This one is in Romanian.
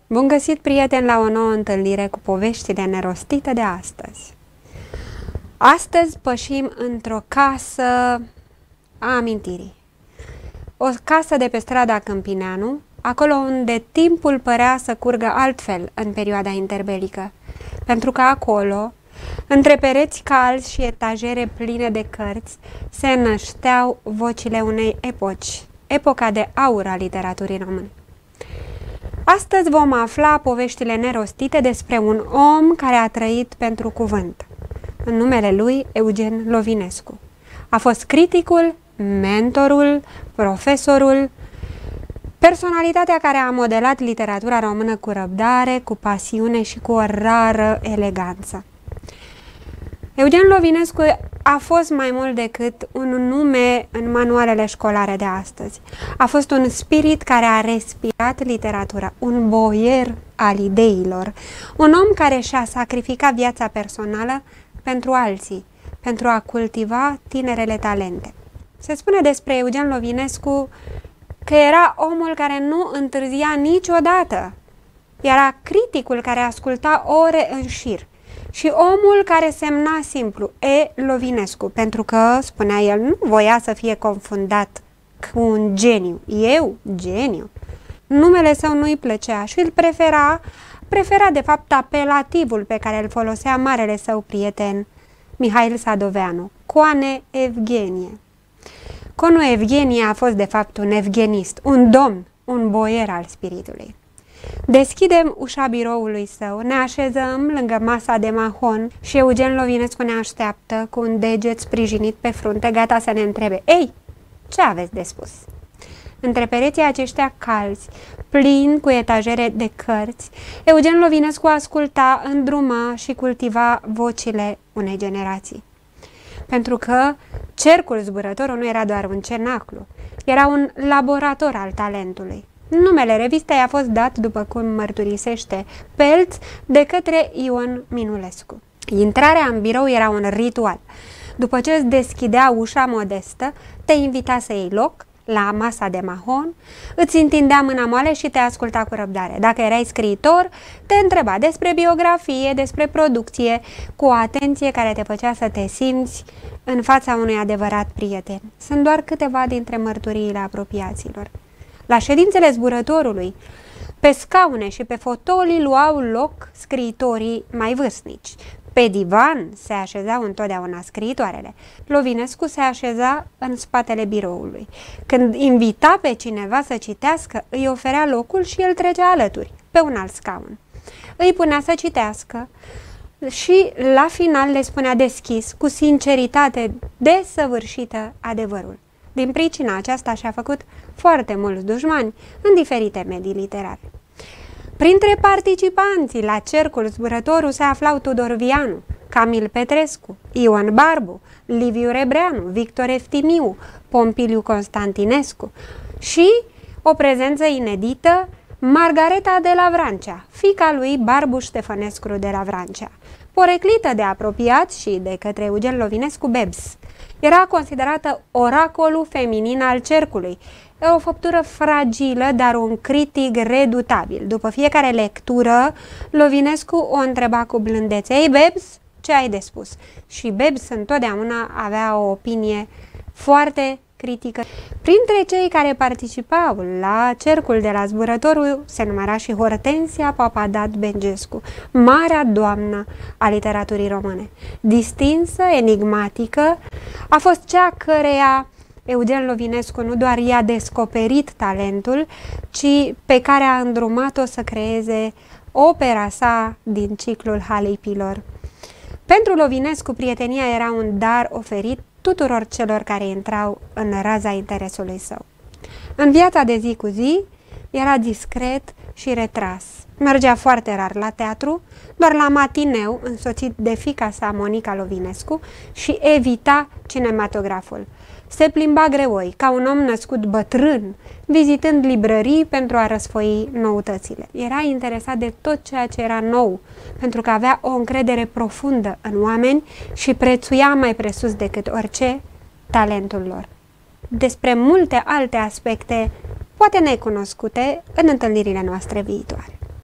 Bun găsit, prieteni, la o nouă întâlnire cu poveștile nerostite de astăzi. Astăzi pășim într-o casă a amintirii. O casă de pe strada Câmpineanu, acolo unde timpul părea să curgă altfel în perioada interbelică, pentru că acolo, între pereți calzi și etajere pline de cărți, se nășteau vocile unei epoci, epoca de aur a literaturii române. Astăzi vom afla poveștile nerostite despre un om care a trăit pentru cuvânt. În numele lui, Eugen Lovinescu. A fost criticul, mentorul, profesorul, personalitatea care a modelat literatura română cu răbdare, cu pasiune și cu o rară eleganță. Eugen Lovinescu a fost mai mult decât un nume în manualele școlare de astăzi. A fost un spirit care a respirat literatura, un boier al ideilor, un om care și-a sacrificat viața personală pentru alții, pentru a cultiva tinerele talente. Se spune despre Eugen Lovinescu că era omul care nu întârzia niciodată. Era criticul care asculta ore în șir. Și omul care semna simplu, E. Lovinescu, pentru că, spunea el, nu voia să fie confundat cu un geniu. Eu? Geniu? Numele său nu-i plăcea și îl prefera de fapt apelativul pe care îl folosea marele său prieten Mihail Sadoveanu, Coane Evgenie. Conul Evgenie a fost de fapt un evgenist, un domn, un boier al spiritului. Deschidem ușa biroului său, ne așezăm lângă masa de mahon și Eugen Lovinescu ne așteaptă cu un deget sprijinit pe frunte, gata să ne întrebe: Ei, ce aveți de spus? Între pereții aceștia calzi, plini cu etajere de cărți, Eugen Lovinescu asculta, îndruma și cultiva vocile unei generații. Pentru că cercul zburătorul nu era doar un cenaclu, era un laborator al talentului. Numele revistei a fost dat, după cum mărturisește Pelț, de către Ion Minulescu. Intrarea în birou era un ritual. După ce îți deschidea ușa modestă, te invita să iei loc la masa de mahon, îți întindea mâna moale și te asculta cu răbdare. Dacă erai scriitor, te întreba despre biografie, despre producție, cu o atenție care te făcea să te simți în fața unui adevărat prieten. Sunt doar câteva dintre mărturiile apropiaților. La ședințele zburătorului, pe scaune și pe fotolii luau loc scriitorii mai vârstnici. Pe divan se așezau întotdeauna scriitoarele. Lovinescu se așeza în spatele biroului. Când invita pe cineva să citească, îi oferea locul și el trecea alături, pe un alt scaun. Îi punea să citească și la final le spunea deschis, cu sinceritate desăvârșită, adevărul. Din pricina aceasta și-a făcut foarte mulți dușmani în diferite medii literare. Printre participanții la cercul zburătorul se aflau Tudor Vianu, Camil Petrescu, Ion Barbu, Liviu Rebreanu, Victor Eftimiu, Pompiliu Constantinescu și o prezență inedită, Margareta de la Vrancea, fiica lui Barbu Ștefănescu de la Vrancea, poreclită de apropiați și de către Eugen Lovinescu Bebs. Era considerată oracolul feminin al cercului, o făptură fragilă, dar un critic redutabil. După fiecare lectură, Lovinescu o întreba cu blândețe: Ei, Bebs, ce ai de spus? Și Bebs întotdeauna avea o opinie foarte critică. Printre cei care participau la cercul de la zburătorul se numera și Hortensia Papadat Bengescu, marea doamnă a literaturii române. Distinsă, enigmatică, a fost cea căreia Eugen Lovinescu nu doar i-a descoperit talentul, ci pe care a îndrumat-o să creeze opera sa din ciclul Halipilor. Pentru Lovinescu, prietenia era un dar oferit tuturor celor care intrau în raza interesului său. În viața de zi cu zi, era discret și retras. Mergea foarte rar la teatru, doar la matineu, însoțit de fiica sa, Monica Lovinescu, și evita cinematograful. Se plimba greoi, ca un om născut bătrân, vizitând librării pentru a răsfoi noutățile. Era interesat de tot ceea ce era nou, pentru că avea o încredere profundă în oameni și prețuia mai presus decât orice talentul lor. Despre multe alte aspecte, poate necunoscute, în întâlnirile noastre viitoare.